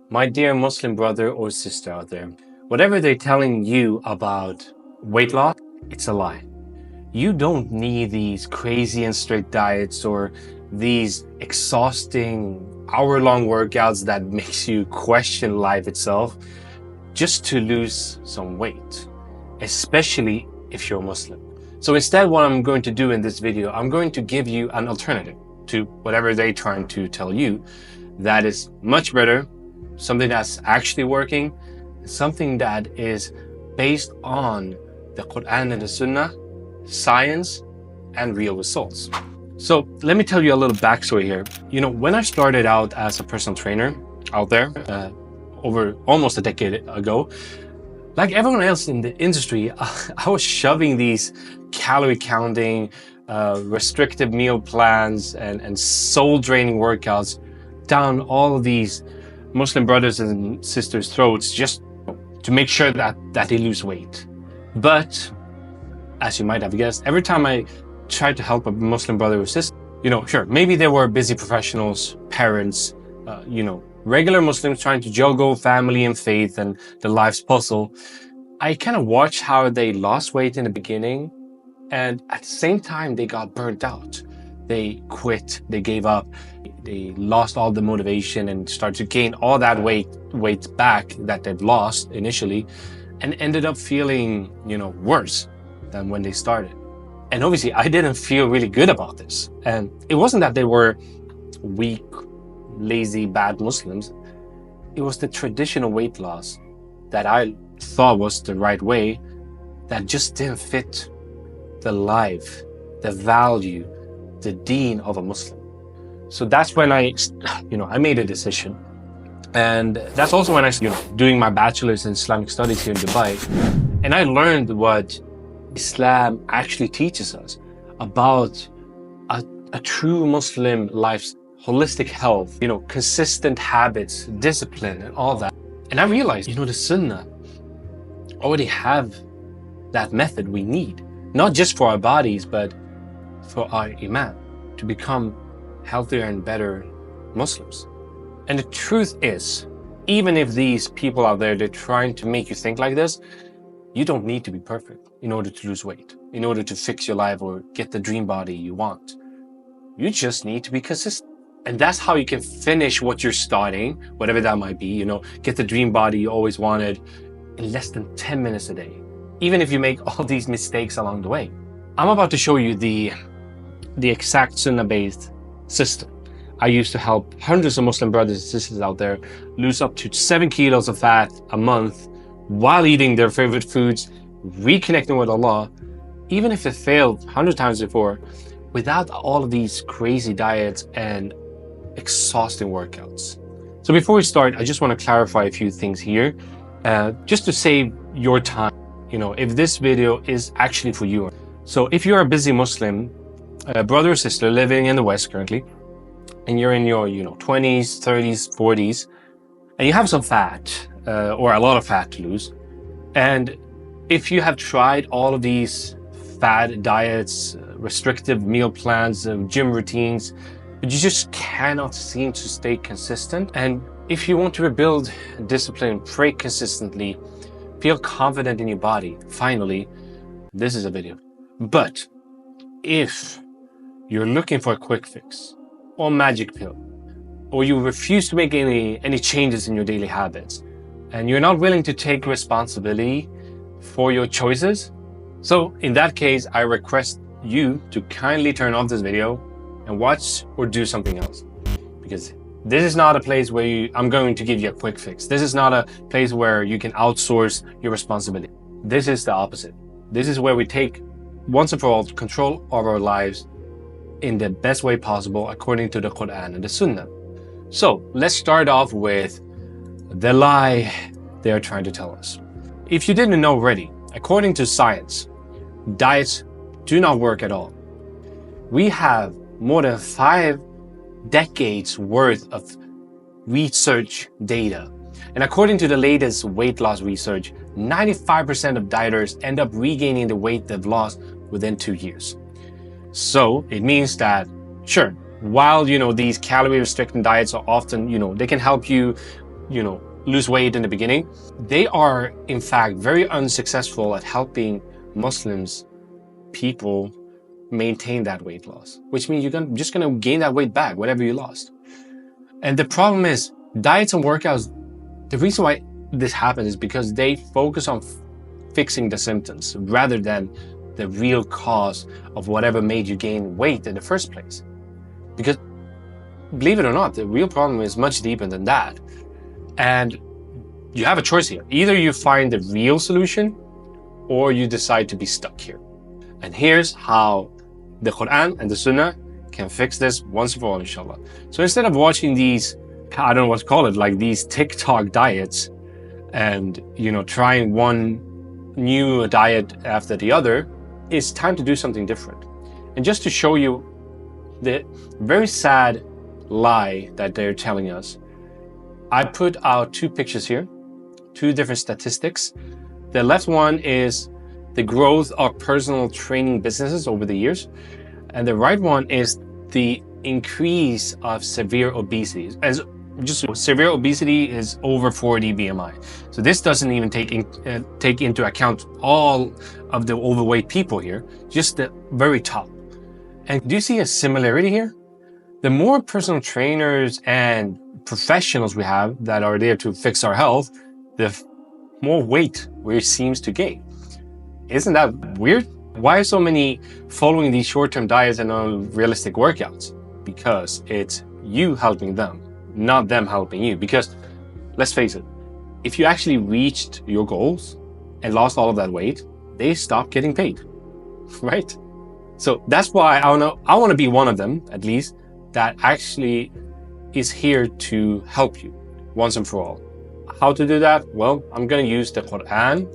My dear Muslim brother or sister out there, whatever they're telling you about weight loss, it's a lie. You don't need these crazy and strict diets or these exhausting hour-long workouts that makes you question life itself just to lose some weight, especially if you're Muslim. So instead, what I'm going to do in this video, I'm going to give you an alternative to whatever they're trying to tell you that is much better, something that's actually working, something that is based on the Quran and the Sunnah, science, and real results. So let me tell you a little backstory here. You know, when I started out as a personal trainer out there over almost a decade ago, like everyone else in the industry, I was shoving these calorie counting, restrictive meal plans and soul draining workouts down all of these Muslim brothers and sisters' throats just to make sure that they lose weight. But as you might have guessed, every time I tried to help a Muslim brother or sister, sure, maybe they were busy professionals, parents, regular Muslims trying to juggle family and faith and the life's puzzle. I kind of watched how they lost weight in the beginning, and at the same time, they got burnt out. They quit, they gave up, they lost all the motivation and started to gain all that weight back that they've lost initially, and ended up feeling, worse than when they started. And obviously, I didn't feel really good about this. And it wasn't that they were weak, lazy, bad Muslims. It was the traditional weight loss that I thought was the right way that just didn't fit the life, the value, the deen of a Muslim. So that's when I made a decision. And that's also when I doing my bachelor's in Islamic studies here in Dubai. And I learned what Islam actually teaches us about a true Muslim life's holistic health, consistent habits, discipline, and all that. And I realized, the Sunnah already have that method we need, not just for our bodies, but for our iman, to become healthier and better Muslims. And the truth is, even if these people out there, they're trying to make you think like this, you don't need to be perfect in order to lose weight, in order to fix your life or get the dream body you want. You just need to be consistent. And that's how you can finish what you're starting, whatever that might be, get the dream body you always wanted in less than 10 minutes a day, even if you make all these mistakes along the way. I'm about to show you the exact Sunnah-based system. I used to help hundreds of Muslim brothers and sisters out there lose up to 7 kilos of fat a month while eating their favorite foods, reconnecting with Allah, even if it failed 100 times before, without all of these crazy diets and exhausting workouts. So before we start, I just want to clarify a few things here, just to save your time, if this video is actually for you. So if you're a busy Muslim, brother or sister living in the West currently, and you're in your 20s, 30s, 40s, and you have some fat, or a lot of fat to lose, and if you have tried all of these fad diets, restrictive meal plans, gym routines, but you just cannot seem to stay consistent, and if you want to rebuild discipline, pray consistently, feel confident in your body, finally, this is a video. But if you're looking for a quick fix or magic pill, or you refuse to make any changes in your daily habits, and you're not willing to take responsibility for your choices, so in that case, I request you to kindly turn off this video and watch or do something else. Because this is not a place where I'm going to give you a quick fix. This is not a place where you can outsource your responsibility. This is the opposite. This is where we take, once and for all, control of our lives in the best way possible according to the Quran and the Sunnah. So let's start off with the lie they are trying to tell us. If you didn't know already, according to science, diets do not work at all. We have more than 5 decades worth of research data. And according to the latest weight loss research, 95% of dieters end up regaining the weight they've lost within 2 years. So it means that, sure, while, these calorie restricting diets are often, they can help you lose weight in the beginning, they are in fact very unsuccessful at helping Muslims people maintain that weight loss, which means you're just going to gain that weight back, whatever you lost. And the problem is diets and workouts, the reason why this happens is because they focus on fixing the symptoms rather than the real cause of whatever made you gain weight in the first place. Because believe it or not, the real problem is much deeper than that. And you have a choice here. Either you find the real solution or you decide to be stuck here. And here's how the Quran and the Sunnah can fix this once and for all, inshallah. So instead of watching these, I don't know what to call it, like these TikTok diets and, trying one new diet after the other, it's time to do something different. And just to show you the very sad lie that they're telling us, I put out two pictures here, two different statistics. The left one is the growth of personal training businesses over the years. And the right one is the increase of severe obesity. As just severe obesity is over 40 BMI. So this doesn't even take into account all of the overweight people here, just the very top. And do you see a similarity here? The more personal trainers and professionals we have that are there to fix our health, the more weight we seems to gain. Isn't that weird? Why are so many following these short-term diets and unrealistic workouts? Because it's you helping them, not them helping you. Because let's face it, if you actually reached your goals and lost all of that weight, they stop getting paid, right? So that's why I want to be one of them, at least, that actually is here to help you once and for all. How to do that? Well, I'm going to use the Quran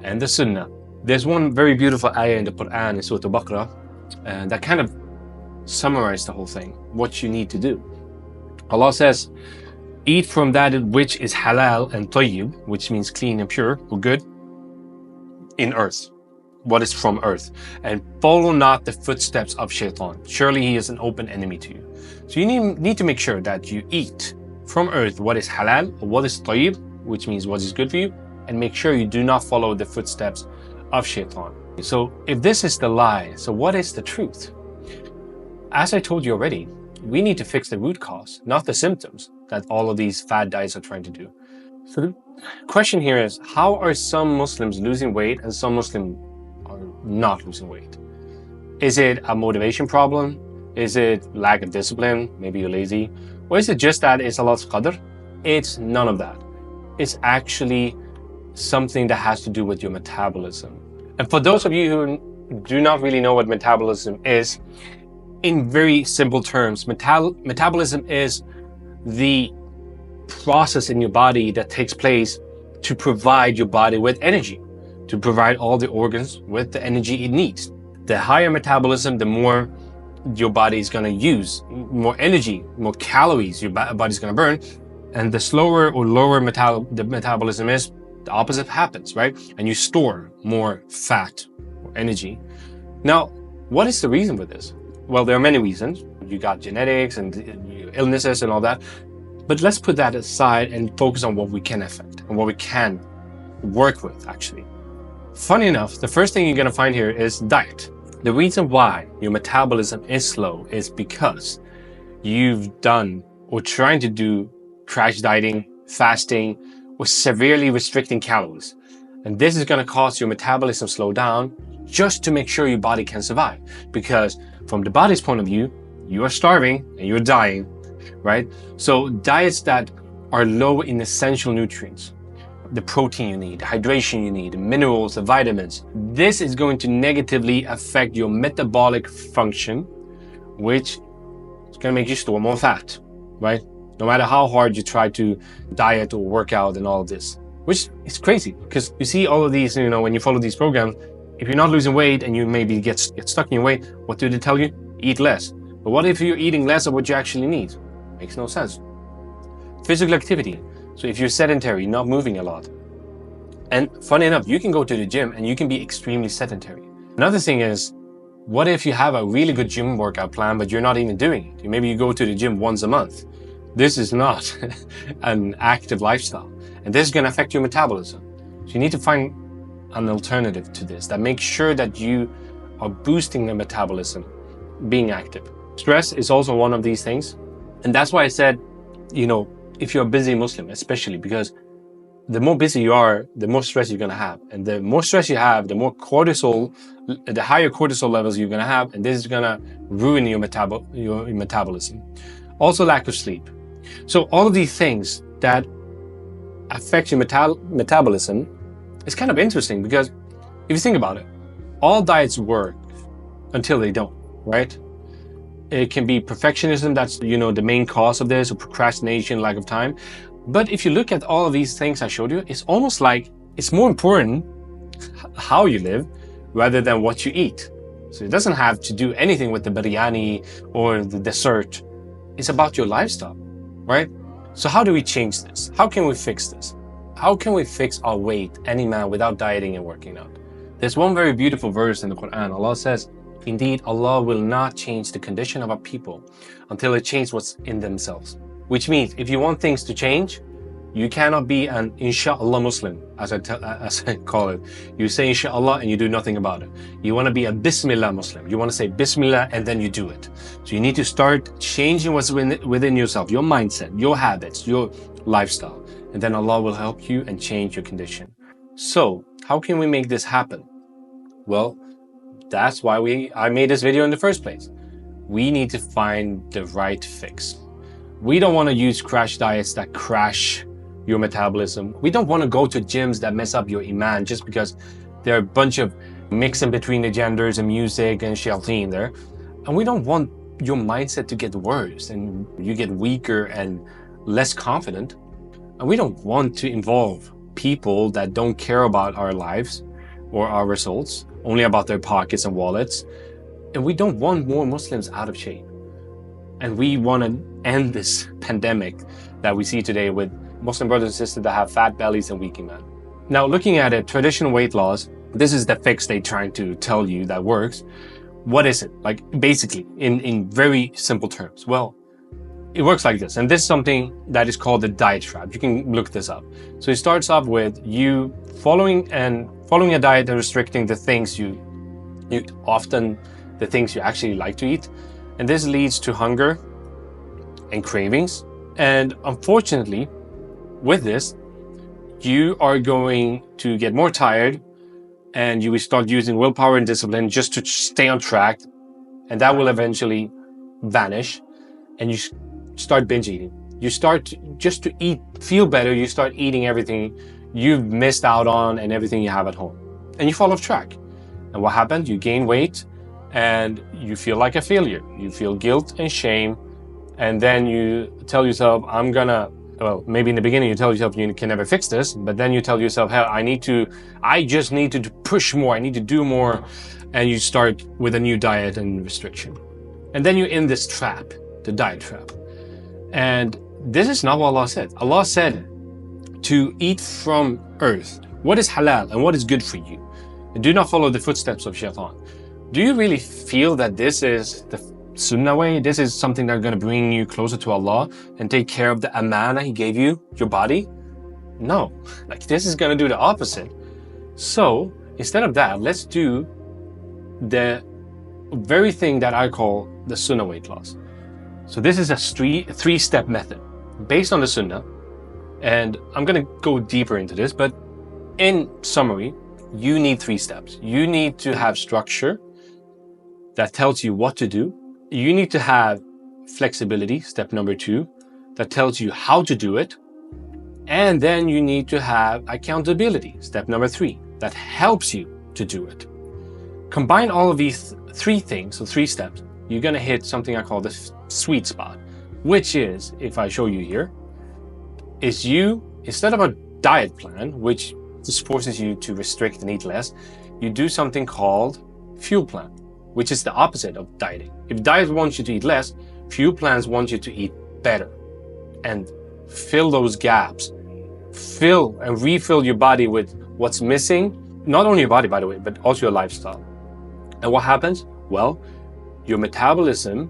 and the Sunnah. There's one very beautiful ayah in the Quran in Surah Al-Baqarah that kind of summarizes the whole thing, what you need to do. Allah says, eat from that which is halal and tayyib, which means clean and pure or good, in earth, what is from earth, and follow not the footsteps of shaitan. Surely he is an open enemy to you. So you need to make sure that you eat from earth what is halal or what is tayyib, which means what is good for you, and make sure you do not follow the footsteps of shaitan. So if this is the lie, so what is the truth? As I told you already, we need to fix the root cause, not the symptoms that all of these fad diets are trying to do. So the question here is, how are some Muslims losing weight and some Muslims are not losing weight? Is it a motivation problem? Is it lack of discipline? Maybe you're lazy. Or is it just that it's Allah's qadr? It's none of that. It's actually something that has to do with your metabolism. And for those of you who do not really know what metabolism is, in very simple terms, metabolism is the process in your body that takes place to provide your body with energy, to provide all the organs with the energy it needs. The higher metabolism, the more your body is going to use, more energy, more calories your body's going to burn. And the slower or lower the metabolism is, the opposite happens, right? And you store more fat or energy. Now, what is the reason for this? Well, there are many reasons. You got genetics and illnesses and all that. But let's put that aside and focus on what we can affect and what we can work with, actually. Funny enough, the first thing you're going to find here is diet. The reason why your metabolism is slow is because you've done or trying to do crash dieting, fasting, or severely restricting calories. And this is going to cause your metabolism slow down just to make sure your body can survive. Because from the body's point of view, you are starving and you're dying, right? So diets that are low in essential nutrients, the protein you need, the hydration you need, the minerals, the vitamins, this is going to negatively affect your metabolic function, which is going to make you store more fat, right? No matter how hard you try to diet or work out and all of this, which is crazy because you see all of these, when you follow these programs, if you're not losing weight and you maybe get stuck in your weight, what do they tell you? Eat less. But what if you're eating less of what you actually need? Makes no sense. Physical activity. So if you're sedentary, not moving a lot. And funny enough, you can go to the gym and you can be extremely sedentary. Another thing is, what if you have a really good gym workout plan, but you're not even doing it? Maybe you go to the gym once a month. This is not an active lifestyle. And this is going to affect your metabolism. So you need to find an alternative to this that makes sure that you are boosting the metabolism, being active. Stress is also one of these things. And that's why I said, if you're a busy Muslim, especially because the more busy you are, the more stress you're going to have. And the more stress you have, the higher cortisol levels you're going to have. And this is going to ruin your metabolism. Also, lack of sleep. So all of these things that affect your metabolism is kind of interesting, because if you think about it, all diets work until they don't, right? It can be perfectionism, that's the main cause of this, or procrastination, lack of time. But if you look at all of these things I showed you, it's almost like it's more important how you live rather than what you eat. So it doesn't have to do anything with the biryani or the dessert. It's about your lifestyle, right? So how do we change this? How can we fix this? How can we fix our weight, iman, without dieting and working out? There's one very beautiful verse in the Quran. Allah says, indeed, Allah will not change the condition of our people until it changes what's in themselves. Which means if you want things to change, you cannot be an inshallah Muslim, as I call it. You say inshallah and you do nothing about it. You want to be a bismillah Muslim. You want to say bismillah and then you do it. So you need to start changing what's within yourself, your mindset, your habits, your lifestyle. And then Allah will help you and change your condition. So how can we make this happen? Well, that's why I made this video in the first place. We need to find the right fix. We don't want to use crash diets that crash your metabolism. We don't want to go to gyms that mess up your iman just because there are a bunch of mixing between the genders and music and shayateen there. And we don't want your mindset to get worse and you get weaker and less confident. And we don't want to involve people that don't care about our lives or our results, only about their pockets and wallets. And we don't want more Muslims out of shape. And we want to end this pandemic that we see today with Muslim brothers and sisters that have fat bellies and weak iman. Now, looking at it, traditional weight loss, this is the fix they're trying to tell you that works. What is it? Like, basically, in very simple terms. Well, it works like this. And this is something that is called the diet trap. You can look this up. So it starts off with you following a diet and restricting the things you often, the things you actually like to eat. And this leads to hunger and cravings. And unfortunately, with this, you are going to get more tired and you will start using willpower and discipline just to stay on track. And that will eventually vanish. And you start binge eating. You start just to feel better. You start eating everything you've missed out on and everything you have at home. And you fall off track. And what happens? You gain weight and you feel like a failure. You feel guilt and shame. And then you tell yourself, maybe in the beginning you tell yourself you can never fix this, but then you tell yourself, hey, I just need to push more, I need to do more. And you start with a new diet and restriction. And then you're in this trap, the diet trap. And this is not what Allah said. Allah said to eat from earth. What is halal and what is good for you? And do not follow the footsteps of shaitan. Do you really feel that this is the Sunnah way? This is something that's going to bring you closer to Allah and take care of the amana He gave you, your body? No, this is going to do the opposite. So instead of that, let's do the very thing that I call the Sunnah weight loss. So this is a three-step method based on the Sunnah. And I'm going to go deeper into this, but in summary, you need 3 steps. You need to have structure that tells you what to do. You need to have flexibility, step number 2, that tells you how to do it. And then you need to have accountability, step number 3, that helps you to do it. Combine all of these 3 things, so 3 steps, you're going to hit something I call the sweet spot, which is, if I show you here, is you, instead of a diet plan, which just forces you to restrict and eat less, you do something called fuel plan, which is the opposite of dieting. If diet wants you to eat less, fuel plans want you to eat better and fill those gaps, fill and refill your body with what's missing, not only your body, by the way, but also your lifestyle. And what happens? Well, your metabolism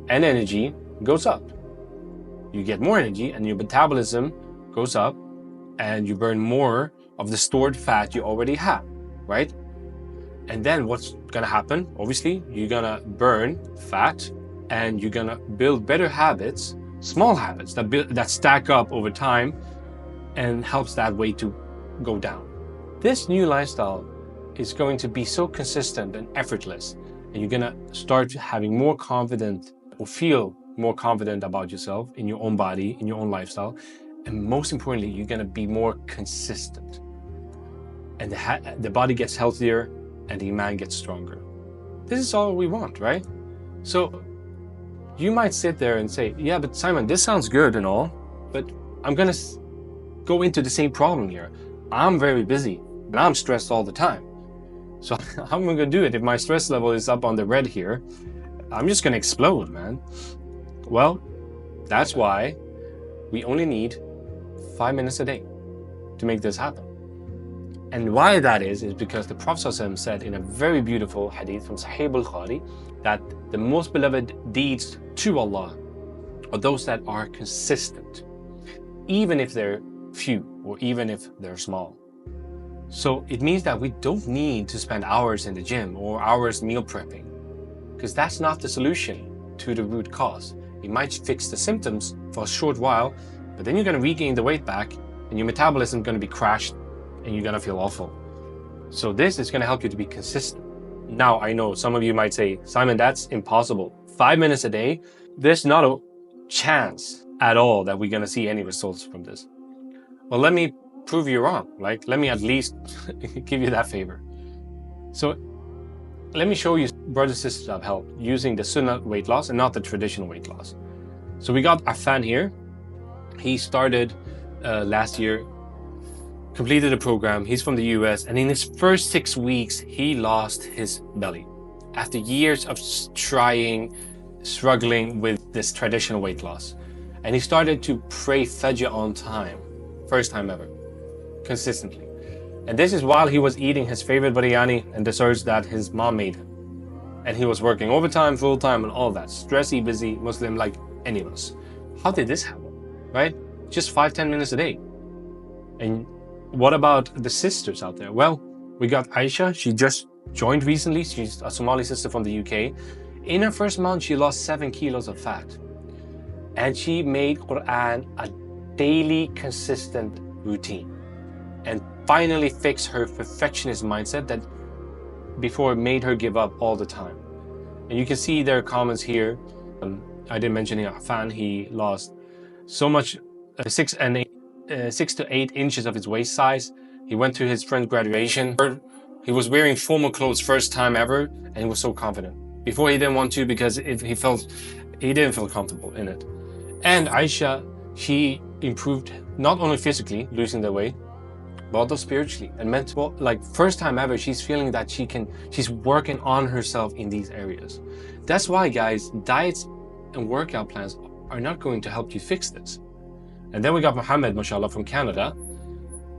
and energy goes up. you get more energy and your metabolism goes up and you burn more of the stored fat you already have, right? And then what's gonna happen? Obviously, you're gonna burn fat and you're gonna build better habits, small habits that stack up over time and helps that weight to go down. This new lifestyle is going to be so consistent and effortless, and you're gonna start having more confidence or feel more confident about yourself in your own body, in your own lifestyle, and most importantly, you're gonna be more consistent. And the body gets healthier and the iman gets stronger. This is all we want, right? So you might sit there and say, yeah, but Simon, this sounds good and all, but I'm gonna go into the same problem here. I'm very busy and I'm stressed all the time. So how am I gonna do it if my stress level is up on the red here? I'm just gonna explode, man. Well, that's why we only need 5 minutes a day to make this happen. And why that is because the Prophet ﷺ said in a very beautiful hadith from Sahih Bukhari that the most beloved deeds to Allah are those that are consistent, even if they're few or even if they're small. So it means that we don't need to spend hours in the gym or hours meal prepping, because that's not the solution to the root cause. It might fix the symptoms for a short while, but then you're going to regain the weight back and your metabolism is going to be crashed and you're going to feel awful. So this is going to help you to be consistent. Now, I know some of you might say, Simon, that's impossible. 5 minutes a day, there's not a chance at all that we're going to see any results from this. Well, let me prove you wrong. Like, let me at least give you that favor. So let me show you brothers and sisters I've helped using the Sunnah weight loss and not the traditional weight loss. So we got Affan here. He started last year, completed the program. He's from the US, and in his first 6 weeks, he lost his belly. After years of struggling with this traditional weight loss. And he started to pray Fajr on time. First time ever. Consistently. And this is while he was eating his favorite biryani and desserts that his mom made him. And he was working overtime, full time, and all that. Stressy, busy Muslim like any of us. How did this happen? Right? Just 5-10 minutes a day. And what about the sisters out there? Well, we got Aisha. She just joined recently. She's a Somali sister from the UK. In her first month, she lost 7 kilos of fat. And she made Quran a daily, consistent routine. And finally fixed her perfectionist mindset that before made her give up all the time. And you can see their comments here. I didn't mention Affan, he lost so much, 6 to 8 inches of his waist size. He went to his friend's graduation. He was wearing formal clothes first time ever, and he was so confident. Before he didn't want to because he didn't feel comfortable in it. And Aisha, she improved not only physically, losing the weight, but also spiritually and mentally. Like first time ever, she's feeling that she's working on herself in these areas. That's why, guys, diets and workout plans are not going to help you fix this. And then we got Mohammed, mashallah, from Canada,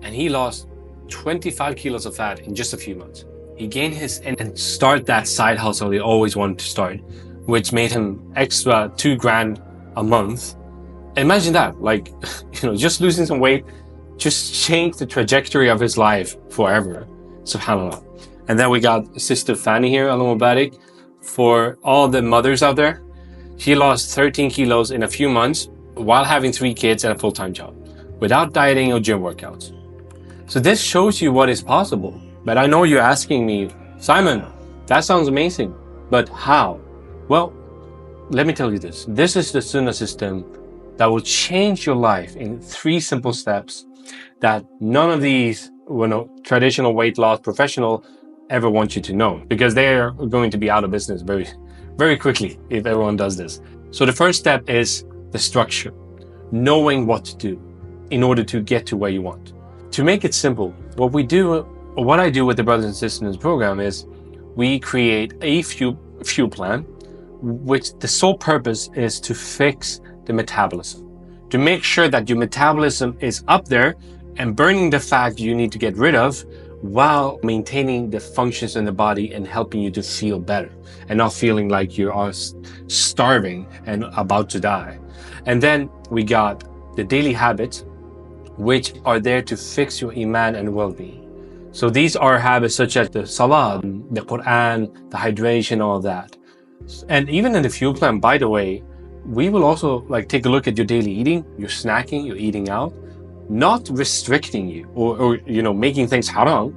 and he lost 25 kilos of fat in just a few months. He gained and start that side hustle he always wanted to start, which made him extra $2,000 a month. Imagine that, like, just losing some weight, just changed the trajectory of his life forever. SubhanAllah. And then we got Sister Fanny here, Allah Mubarak. For all the mothers out there, she lost 13 kilos in a few months while having 3 kids and a full-time job, without dieting or gym workouts. So this shows you what is possible. But I know you're asking me, Simon, that sounds amazing, but how? Well, let me tell you this. This is the Sunnah system that will change your life in 3 simple steps that none of these traditional weight loss professional ever want you to know, because they are going to be out of business very, very quickly if everyone does this. So the first step is the structure, knowing what to do in order to get to where you want. To make it simple, what I do with the brothers and sisters in this program is we create a fuel plan, which the sole purpose is to fix the metabolism, to make sure that your metabolism is up there and burning the fat you need to get rid of while maintaining the functions in the body and helping you to feel better and not feeling like you are starving and about to die. And then we got the daily habits, which are there to fix your iman and well-being. So these are habits such as the salah, the Quran, the hydration, all that. And even in the fuel plan, by the way, we will also take a look at your daily eating, your snacking, your eating out, not restricting you or making things haram,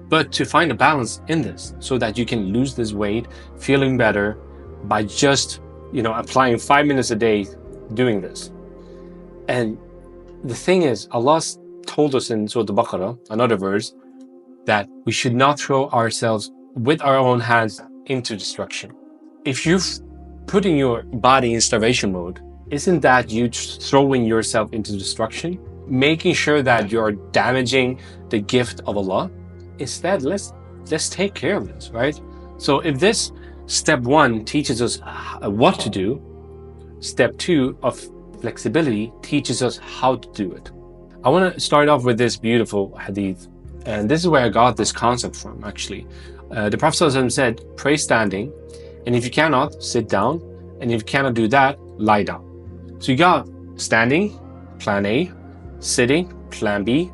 but to find a balance in this so that you can lose this weight, feeling better by just applying 5 minutes a day doing this. And the thing is, Allah told us in Surah Al-Baqarah, another verse, that we should not throw ourselves with our own hands into destruction. If you're putting your body in starvation mode, isn't that you throwing yourself into destruction? Making sure that you're damaging the gift of Allah? Instead, let's take care of this, right? So if this step 1 teaches us what to do, step 2 of flexibility teaches us how to do it. I want to start off with this beautiful hadith, and this is where I got this concept from, actually. The Prophet ﷺ said, pray standing, and if you cannot, sit down, and if you cannot do that, lie down. So you got standing, plan A, sitting, plan B,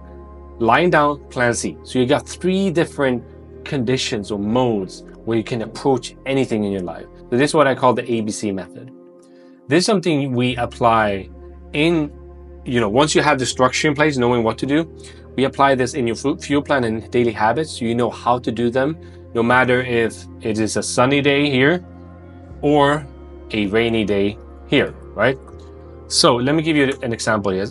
lying down, plan C. So you got 3 different conditions or modes where you can approach anything in your life. So this is what I call the ABC method. This is something we apply in, once you have the structure in place, knowing what to do, we apply this in your fuel plan and daily habits, so you know how to do them, no matter if it is a sunny day here or a rainy day here, right? So let me give you an example here.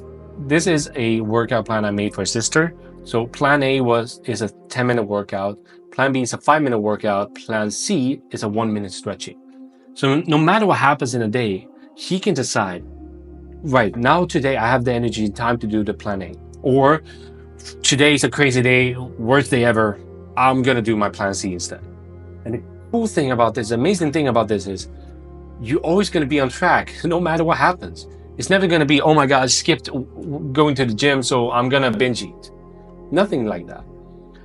This is a workout plan I made for a sister. So plan A is a 10-minute workout, plan B is a 5-minute workout, plan C is a 1-minute stretching. So no matter what happens in a day, he can decide, right, now today I have the energy and time to do the plan A. Or today is a crazy day, worst day ever, I'm gonna do my plan C instead. And the cool thing about this, the amazing thing about this is, you're always gonna be on track, no matter what happens. It's never gonna be, oh my God, I skipped going to the gym, so I'm gonna binge eat. Nothing like that.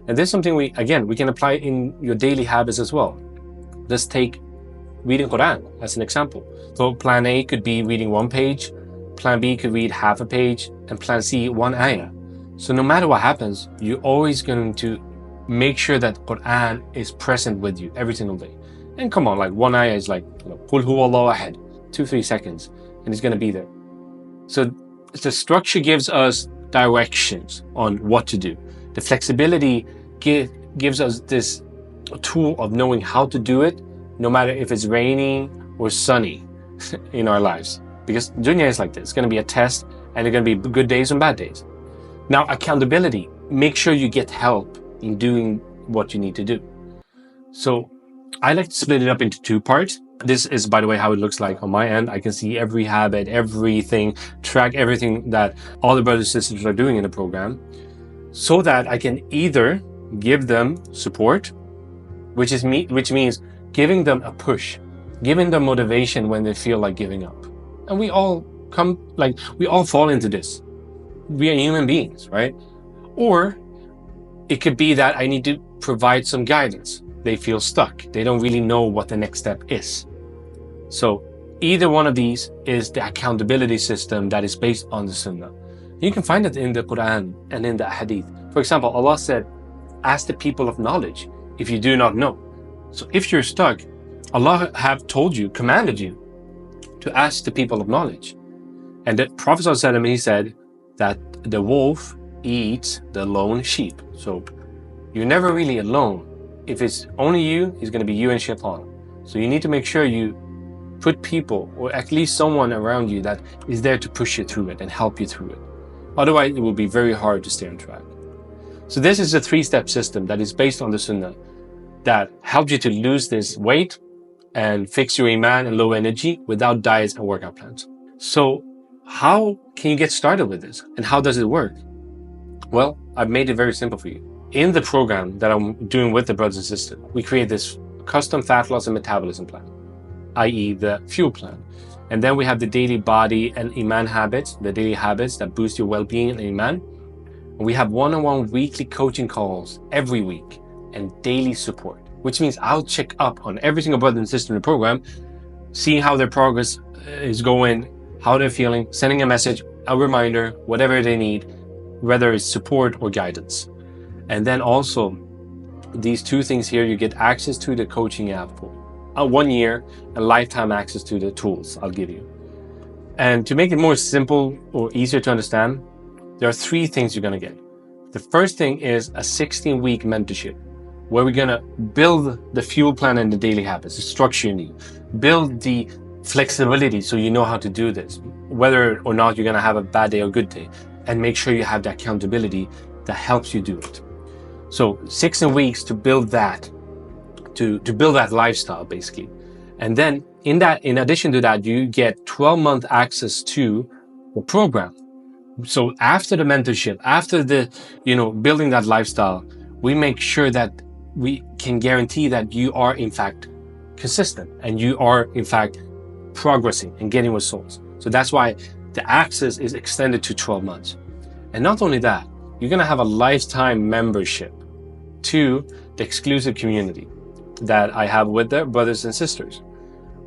And this is something we can apply in your daily habits as well. Let's take reading Quran as an example. So plan A could be reading 1 page, plan B could read half a page, and plan C 1 ayah. So no matter what happens, you're always going to make sure that Quran is present with you every single day. And come on, 1 ayah is Qul huwallahu ahad, 2-3 seconds, and it's going to be there. So the structure gives us directions on what to do. The flexibility gives us this tool of knowing how to do it, no matter if it's raining or sunny in our lives. Because dunya is like this. It's going to be a test, and there are going to be good days and bad days. Now, accountability. Make sure you get help in doing what you need to do. So I like to split it up into 2 parts. This is, by the way, how it looks like on my end. I can see every habit, everything, track everything that all the brothers and sisters are doing in the program, so that I can either give them support, which means giving them a push, giving them motivation when they feel like giving up. And we all fall into this. We are human beings, right? Or it could be that I need to provide some guidance. They feel stuck. They don't really know what the next step is. So either one of these is the accountability system that is based on the Sunnah. You can find it in the Quran and in the Hadith. For example, Allah said, ask the people of knowledge if you do not know. So if you're stuck, Allah have told you, commanded you to ask the people of knowledge. And the Prophet ﷺ, he said that the wolf eats the lone sheep. So you're never really alone. If it's only you, it's going to be you and shaitan. So you need to make sure you put people, or at least someone around you, that is there to push you through it and help you through it. Otherwise, it will be very hard to stay on track. So this is a 3-step system that is based on the Sunnah that helps you to lose this weight and fix your iman and low energy without diets and workout plans. So how can you get started with this, and how does it work? Well, I've made it very simple for you. In the program that I'm doing with the brothers and sisters, we create this custom fat loss and metabolism plan, i.e. the fuel plan. And then we have the daily body and iman habits, the daily habits that boost your well-being and iman. And we have one-on-one weekly coaching calls every week and daily support, which means I'll check up on every single brother and sister in the program, seeing how their progress is going, how they're feeling, sending a message, a reminder, whatever they need, whether it's support or guidance. And then also these two things here, you get access to the coaching app for 1 year and lifetime access to the tools I'll give you. And to make it more simple or easier to understand, there are 3 things you're going to get. The first thing is a 16-week mentorship, where we're going to build the fuel plan and the daily habits, the structure you need, build the flexibility so you know how to do this, whether or not you're going to have a bad day or good day, and make sure you have the accountability that helps you do it. So 16 weeks to build that, to build that lifestyle basically. And then in addition to that, you get 12-month access to the program. So after the mentorship, after the, building that lifestyle, we make sure that we can guarantee that you are in fact consistent and you are in fact progressing and getting results. So that's why the access is extended to 12 months. And not only that, you're going to have a lifetime membership to the exclusive community that I have with the brothers and sisters,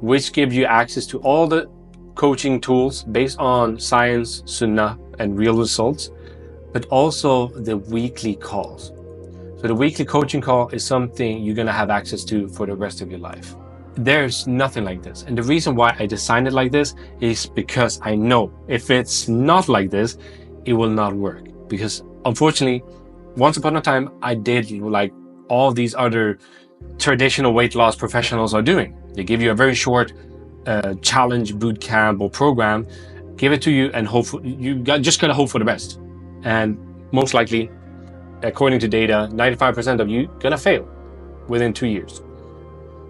which gives you access to all the coaching tools based on science, Sunnah, and real results, but also the weekly calls. So the weekly coaching call is something you're going to have access to for the rest of your life. There's nothing like this. And the reason why I designed it like this is because I know if it's not like this, it will not work. Because unfortunately, once upon a time, I did like all these other traditional weight loss professionals are doing. They give you a very short challenge boot camp or program, give it to you, and just gotta hope for the best. And most likely, according to data, 95% of you gonna fail within 2 years.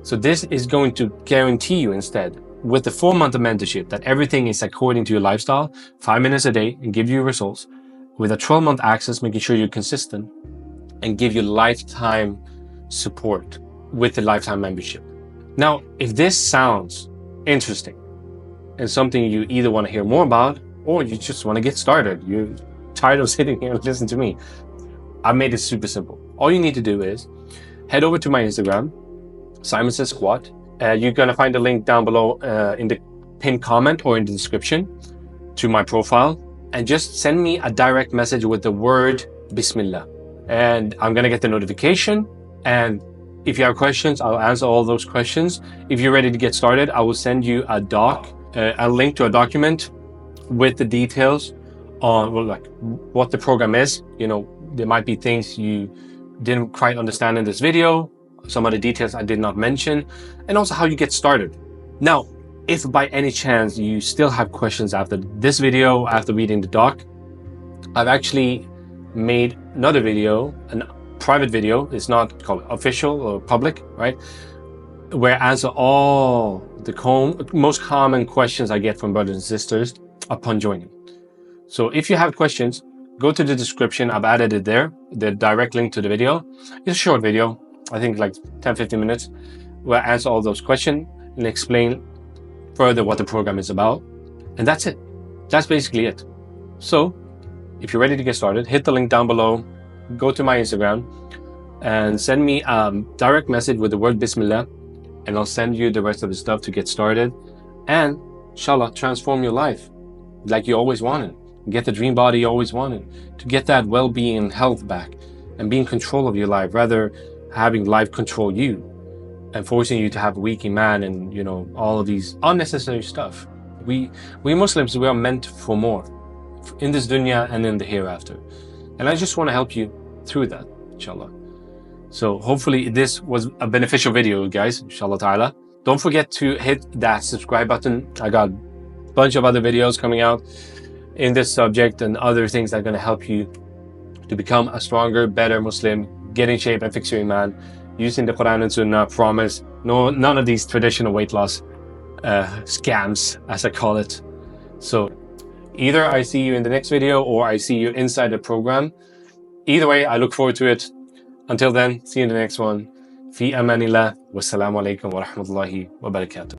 So this is going to guarantee you instead, with the 4-month mentorship, that everything is according to your lifestyle, 5 minutes a day, and give you results. With a 12-month access, making sure you're consistent, and give you lifetime support with the lifetime membership. Now, if this sounds interesting and something you either want to hear more about or you just want to get started, you're tired of sitting here and listening to me, I made it super simple. All you need to do is head over to my Instagram, Simon Says Squat. You're going to find the link down below in the pinned comment or in the description to my profile, and just send me a direct message with the word Bismillah. And I'm going to get the notification. And if you have questions, I'll answer all those questions. If you're ready to get started, I will send you a link to a document with the details on what the program is. There might be things you didn't quite understand in this video, some of the details I did not mention, and also how you get started. Now, if by any chance you still have questions after this video, after reading the doc, I've actually made another video, a private video. It's not called official or public, right? Where I answer all the most common questions I get from brothers and sisters upon joining. So if you have questions, go to the description. I've added it there, the direct link to the video. It's a short video, I think like 10-15 minutes, where I answer all those questions and explain further what the program is about. And that's it. That's basically it. So if you're ready to get started, hit the link down below, go to my Instagram, and send me a direct message with the word Bismillah, and I'll send you the rest of the stuff to get started. And inshallah, transform your life like you always wanted. Get the dream body you always wanted. To get that well-being and health back, and be in control of your life, rather having life control you and forcing you to have weak iman and all of these unnecessary stuff. We Muslims, we are meant for more in this dunya and in the hereafter. And I just want to help you through that, inshallah. So hopefully this was a beneficial video, guys, inshallah ta'ala. Don't forget to hit that subscribe button. I got a bunch of other videos coming out in this subject and other things that are going to help you to become a stronger, better Muslim, get in shape and fix your iman using the Quran and Sunnah. Promise, none of these traditional weight loss scams, as I call it. So either I see you in the next video or I see you inside the program. Either way, I look forward to it. Until then, see you in the next one. Fi amanillah. Wassalamu alaikum wa rahmatullahi wa barakatuh.